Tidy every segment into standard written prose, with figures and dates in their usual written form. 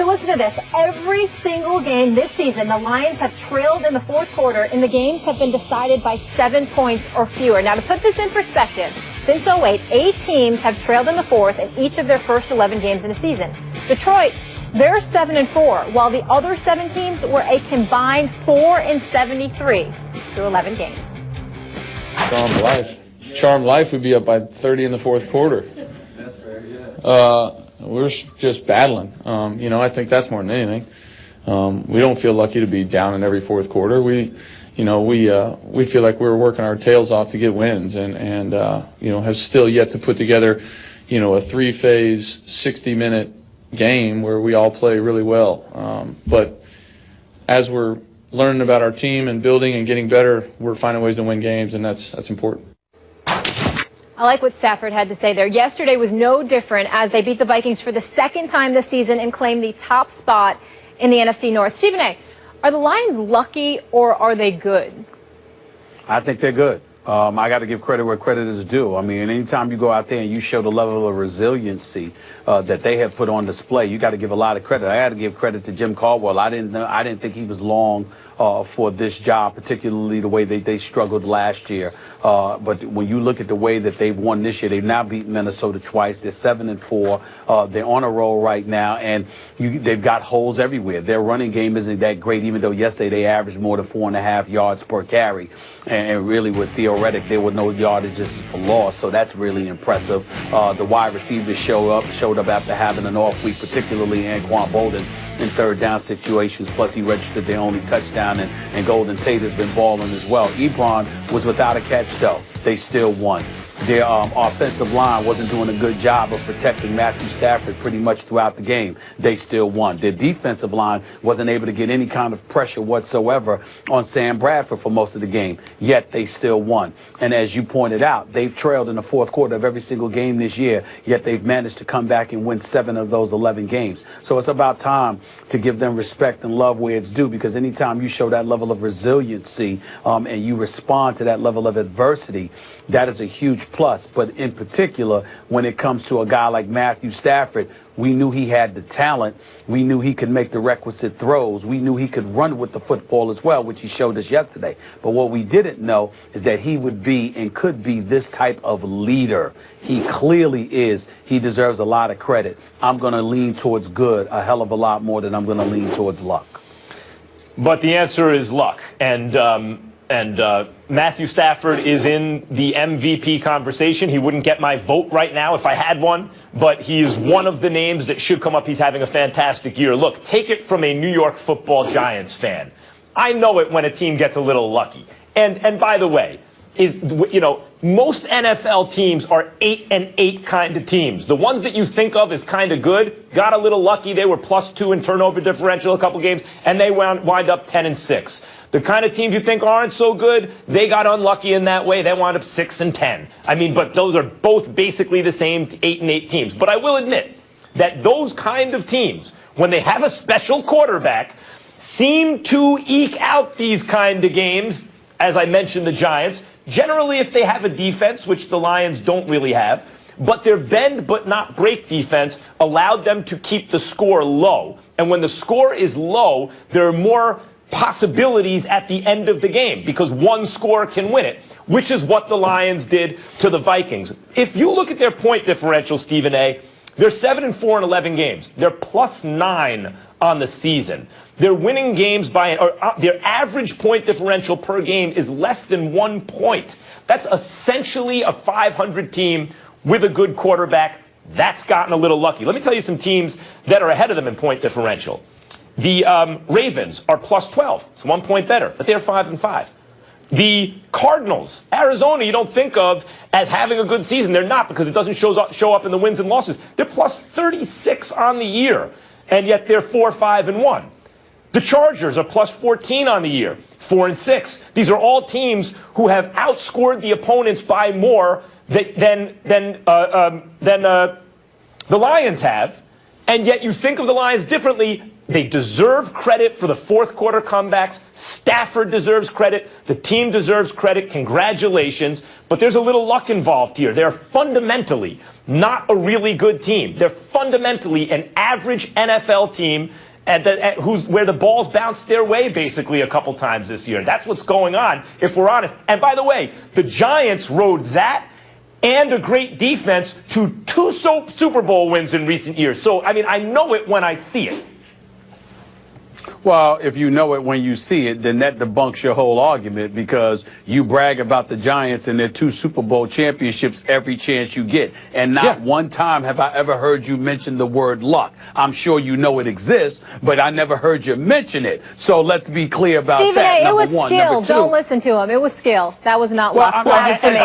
listen to this. Every single game this season, the Lions have trailed in the fourth quarter, and the games have been decided by 7 points or fewer. Now, to put this in perspective, since 2008, 8 teams have trailed in the fourth in each of their first 11 games in a season. Detroit, they're 7-4, while the other 7 teams were a combined 4-73 through 11 games. Charmed life would be up by 30 in the fourth quarter. That's fair, yeah. We're just battling. I think that's more than anything. We don't feel lucky to be down in every fourth quarter. We feel like we're working our tails off to get wins, and have still yet to put together, a 3-phase, 60-minute game where we all play really well. But as we're learning about our team and building and getting better, we're finding ways to win games, and that's important. I like what Stafford had to say there. Yesterday was no different as they beat the Vikings for the second time this season and claimed the top spot in the NFC North. Stephen A., are the Lions lucky or are they good? I think they're good. I got to give credit where credit is due. I mean, anytime you go out there and you show the level of resiliency that they have put on display, you got to give a lot of credit. I got to give credit to Jim Caldwell. I didn't think he was long for this job, particularly the way they struggled last year. But when you look at the way that they've won this year, they've now beaten Minnesota twice. They're 7-4. They're on a roll right now, and they've got holes everywhere. Their running game isn't that great, even though yesterday they averaged more than 4.5 yards per carry. And really, with Theo Reddick, there were no yardages for loss, so that's really impressive. The wide receivers showed up after having an off week, particularly Anquan Bolden in third down situations. Plus, he registered their only touchdown, and Golden Tate has been balling as well. Ebron was without a catch, though. They still won. Their offensive line wasn't doing a good job of protecting Matthew Stafford pretty much throughout the game. They still won. Their defensive line wasn't able to get any kind of pressure whatsoever on Sam Bradford for most of the game, yet they still won. And as you pointed out, they've trailed in the fourth quarter of every single game this year, yet they've managed to come back and win 7 of those 11 games. So it's about time to give them respect and love where it's due, because anytime you show that level of resiliency and you respond to that level of adversity, that is a huge plus. But in particular, when it comes to a guy like Matthew Stafford, we knew he had the talent. We knew he could make the requisite throws. We knew he could run with the football as well, which he showed us yesterday. But what we didn't know is that he would be and could be this type of leader. He clearly is. He deserves a lot of credit. I'm going to lean towards good a hell of a lot more than I'm going to lean towards luck. But the answer is luck. And Matthew Stafford is in the MVP conversation. He wouldn't get my vote right now if I had one, but he is one of the names that should come up. He's having a fantastic year. Look, take it from a New York Football Giants fan. I know it when a team gets a little lucky. And by the way, most NFL teams are 8-8 kind of teams. The ones that you think of as kind of good got a little lucky. They were +2 in turnover differential a couple games, and they wind up 10-6. The kind of teams you think aren't so good, they got unlucky in that way. They wound up 6-10. I mean, but those are both basically the same 8-8 teams. But I will admit that those kind of teams, when they have a special quarterback, seem to eke out these kind of games. As I mentioned, the Giants, generally if they have a defense, which the Lions don't really have, but their bend but not break defense allowed them to keep the score low. And when the score is low, there are more possibilities at the end of the game because one score can win it, which is what the Lions did to the Vikings. If you look at their point differential, Stephen A., they're 7-4 in 11 games. They're +9 on the season. They're winning games by, their average point differential per game is less than 1 point. That's essentially a 500 team with a good quarterback. That's gotten a little lucky. Let me tell you some teams that are ahead of them in point differential. The Ravens are +12. It's 1 point better, but they're 5-5. The Cardinals, Arizona, you don't think of as having a good season. They're not, because it doesn't show up in the wins and losses. They're +36 on the year, and yet they're 4-5-1. The Chargers are +14 on the year, 4-6. These are all teams who have outscored the opponents by more than the Lions have, and yet you think of the Lions differently. They deserve credit for the fourth quarter comebacks. Stafford deserves credit. The team deserves credit. Congratulations. But there's a little luck involved here. They're fundamentally not a really good team. They're fundamentally an average NFL team where the balls bounced their way basically a couple times this year. That's what's going on, if we're honest. And by the way, the Giants rode that and a great defense to 2 Super Bowl wins in recent years. So, I mean, I know it when I see it. Well, if you know it when you see it, then that debunks your whole argument, because you brag about the Giants and their 2 Super Bowl championships every chance you get. And not one time have I ever heard you mention the word luck. I'm sure you know it exists, but I never heard you mention it. So let's be clear about Stephen that. A., it was one. skill. Number two, Don't listen to him. It was skill. That was not luck. I'm Promise to me.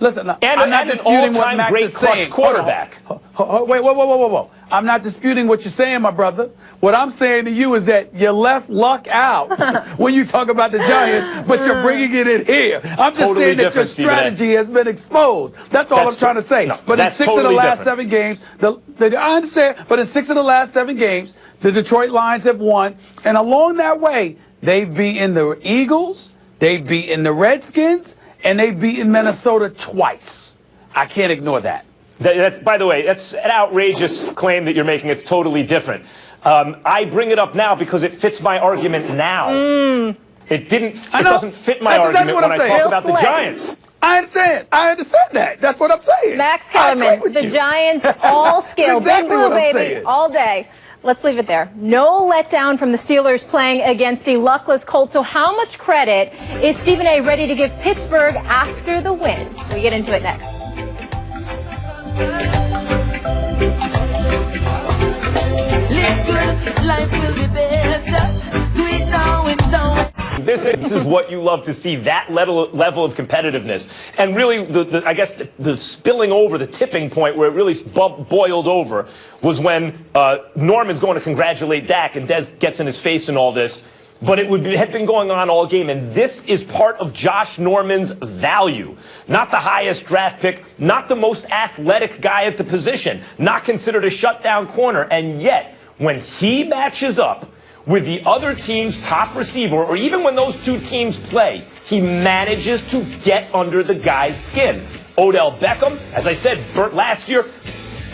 listen, And I'm not an disputing what all-time Max great is clutch saying. quarterback. Wait, whoa. I'm not disputing what you're saying, my brother. What I'm saying to you is that you left luck out when you talk about the Giants, but you're bringing it in here. I'm just Totally saying that your different, Stephen A. strategy has been exposed. That's all I'm trying to say. No, but in that's 6 of the totally last different. 7 games, I understand, but in 6 of the last 7 games, the Detroit Lions have won. And along that way, they've beaten the Eagles, they've beaten the Redskins, and they've beaten Minnesota twice. I can't ignore that. That's, by the way, that's an outrageous claim that you're making. It's totally different. I bring it up now because it fits my argument now. It doesn't fit my argument when I talk about the Giants. I understand that. That's what I'm saying. Max Kellerman, the Giants, all skill. Exactly Big blue, what I'm baby, saying. all day. Let's leave it there. No letdown from the Steelers playing against the luckless Colts. So how much credit is Stephen A. ready to give Pittsburgh after the win? We get into it next. Live good, life will be better. Do it now and don't. This is what you love to see, that level of competitiveness. And really, I guess the spilling over, the tipping point where it really boiled over was when Norman's going to congratulate Dak and Dez gets in his face and all this. But it had been going on all game, and this is part of Josh Norman's value. Not the highest draft pick, not the most athletic guy at the position, not considered a shutdown corner, and yet, when he matches up with the other team's top receiver, or even when those two teams play, he manages to get under the guy's skin. Odell Beckham, as I said, last year,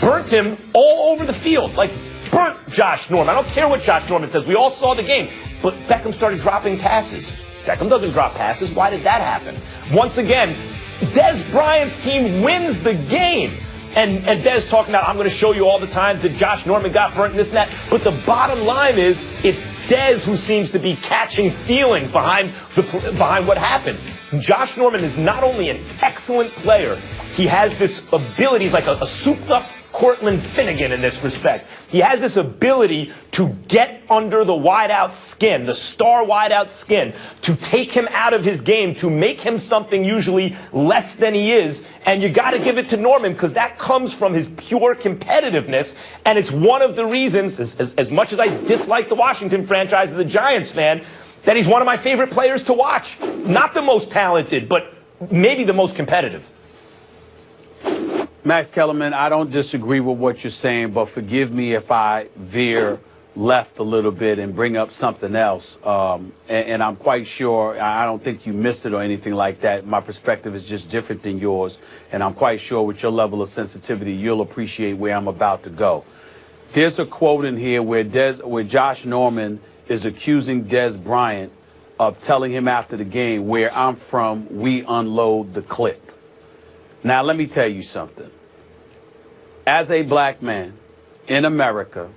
burnt him all over the field, like burnt Josh Norman. I don't care what Josh Norman says. We all saw the game. But Beckham started dropping passes. Beckham doesn't drop passes. Why did that happen? Once again, Dez Bryant's team wins the game. And Dez talking about, I'm going to show you all the times that Josh Norman got burnt and this and that. But the bottom line is, it's Dez who seems to be catching feelings behind what happened. Josh Norman is not only an excellent player, he has this ability. He's like a souped-up Cortland Finnegan in this respect. He has this ability to get under the wideout skin, the star wideout skin, to take him out of his game, to make him something usually less than he is. And you got to give it to Norman because that comes from his pure competitiveness. And it's one of the reasons, as much as I dislike the Washington franchise as a Giants fan, that he's one of my favorite players to watch. Not the most talented, but maybe the most competitive. Max Kellerman, I don't disagree with what you're saying, but forgive me if I veer left a little bit and bring up something else. And I'm quite sure, I don't think you missed it or anything like that. My perspective is just different than yours. And I'm quite sure with your level of sensitivity, you'll appreciate where I'm about to go. There's a quote in here where Josh Norman is accusing Dez Bryant of telling him after the game, "Where I'm from, we unload the clip." Now, let me tell you something. As a black man in America,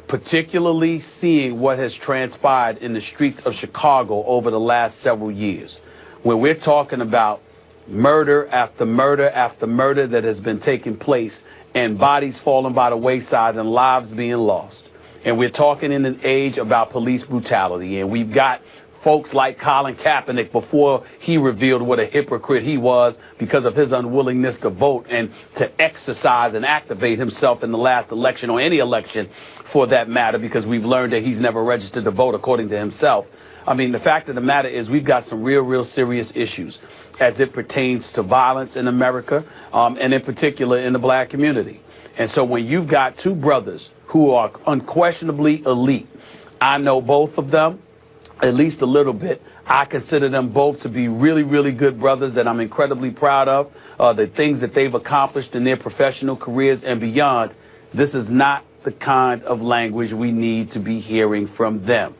particularly seeing what has transpired in the streets of Chicago over the last several years, where we're talking about murder after murder after murder that has been taking place and bodies falling by the wayside and lives being lost. And we're talking in an age about police brutality, and we've got folks like Colin Kaepernick, before he revealed what a hypocrite he was because of his unwillingness to vote and to exercise and activate himself in the last election, or any election for that matter, because we've learned that he's never registered to vote according to himself. I mean, the fact of the matter is we've got some real serious issues as it pertains to violence in America, and in particular in the black community. And so when you've got two brothers who are unquestionably elite. I know both of them, at least a little bit. I consider them both to be really, really good brothers that I'm incredibly proud of, the things that they've accomplished in their professional careers and beyond. This is not the kind of language we need to be hearing from them.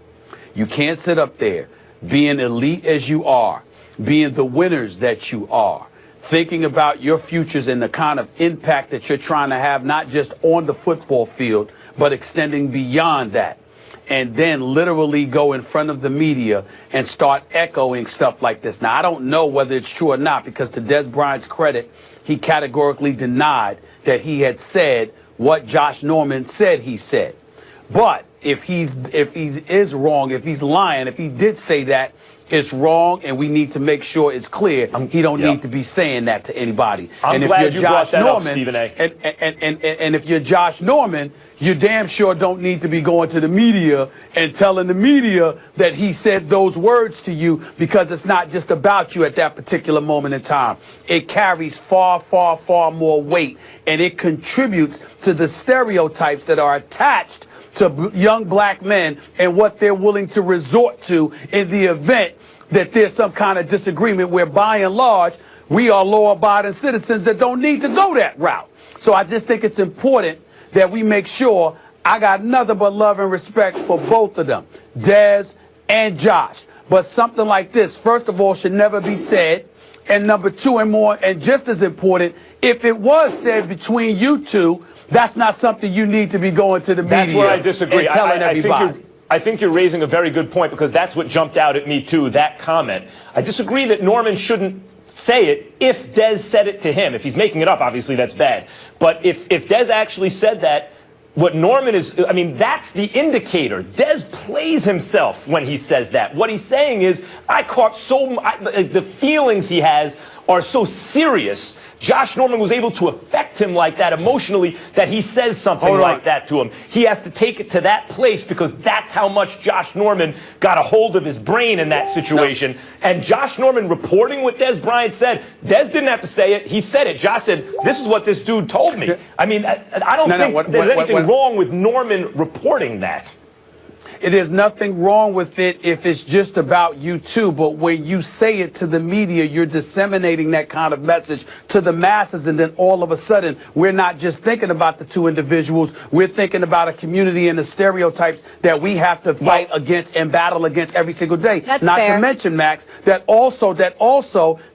You can't sit up there being elite as you are, being the winners that you are, thinking about your futures and the kind of impact that you're trying to have, not just on the football field, but extending beyond that. And then literally go in front of the media and start echoing stuff like this. Now, I don't know whether it's true or not, because to Des Bryant's credit, he categorically denied that he had said what Josh Norman said he said. But if he is wrong, if he's lying, if he did say that, it's wrong, and we need to make sure it's clear. He don't need to be saying that to anybody. I'm and glad if you're you brought Josh that Norman, up, Stephen A. And if you're Josh Norman, you damn sure don't need to be going to the media and telling the media that he said those words to you, because it's not just about you at that particular moment in time. It carries far, far, far more weight, and it contributes to the stereotypes that are attached to young black men and what they're willing to resort to in the event that there's some kind of disagreement, where by and large we are law-abiding citizens that don't need to go that route. So I just think it's important that we make sure. I got nothing but love and respect for both of them, Des and Josh. But something like this, first of all, should never be said. And number two, and just as important, if it was said between you two, that's not something you need to be going to the media. That's where I disagree. And telling everybody. I think you're raising a very good point, because that's what jumped out at me too, that comment. I disagree that Norman shouldn't say it if Des said it to him. If he's making it up, obviously that's bad. But if Des actually said that, what Norman is, I mean, that's the indicator. Des plays himself when he says that. What he's saying is, the feelings he has are so serious. Josh Norman was able to affect him like that emotionally, that he says something like that to him. He has to take it to that place, because that's how much Josh Norman got a hold of his brain in that situation. And Josh Norman reporting what Des Bryant said, Des didn't have to say it. He said it. Josh said, this is what this dude told me. I mean, I don't think there's anything wrong with Norman reporting that. There's nothing wrong with it if it's just about you two, but when you say it to the media, you're disseminating that kind of message to the masses, and then all of a sudden, we're not just thinking about the two individuals, we're thinking about a community and the stereotypes that we have to fight against and battle against every single day. That's not fair. to mention, Max, that also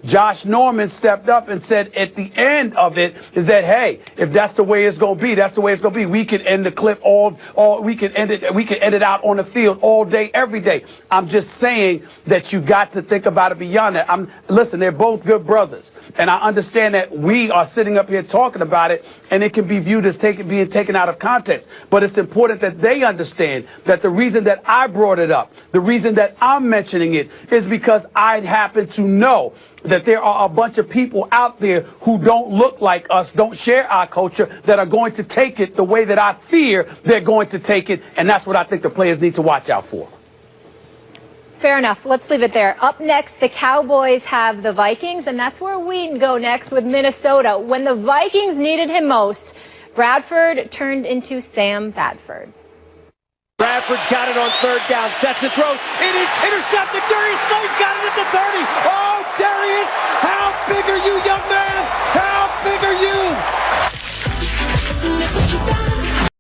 Josh Norman stepped up and said at the end of it is that, hey, if that's the way it's going to be, that's the way it's going to be. We can end the clip we can end it out on the field all day, every day. I'm just saying that you got to think about it beyond that. Listen, they're both good brothers, and I understand that we are sitting up here talking about it, and it can be viewed as being taken out of context. But it's important that they understand that the reason that I brought it up, the reason that I'm mentioning it, is because I happen to know that there are a bunch of people out there who don't look like us, don't share our culture, that are going to take it the way that I fear they're going to take it, and that's what I think the players need to watch out for. Fair enough. Let's leave it there. Up next, the Cowboys have the Vikings, and that's where we go next with Minnesota. When the Vikings needed him most, Bradford turned into Sam Bradford. Bradford's got it on third down, sets and throws. It is intercepted. Darius Slay's got it at the 30. Oh, Darius, how big are you, young man? How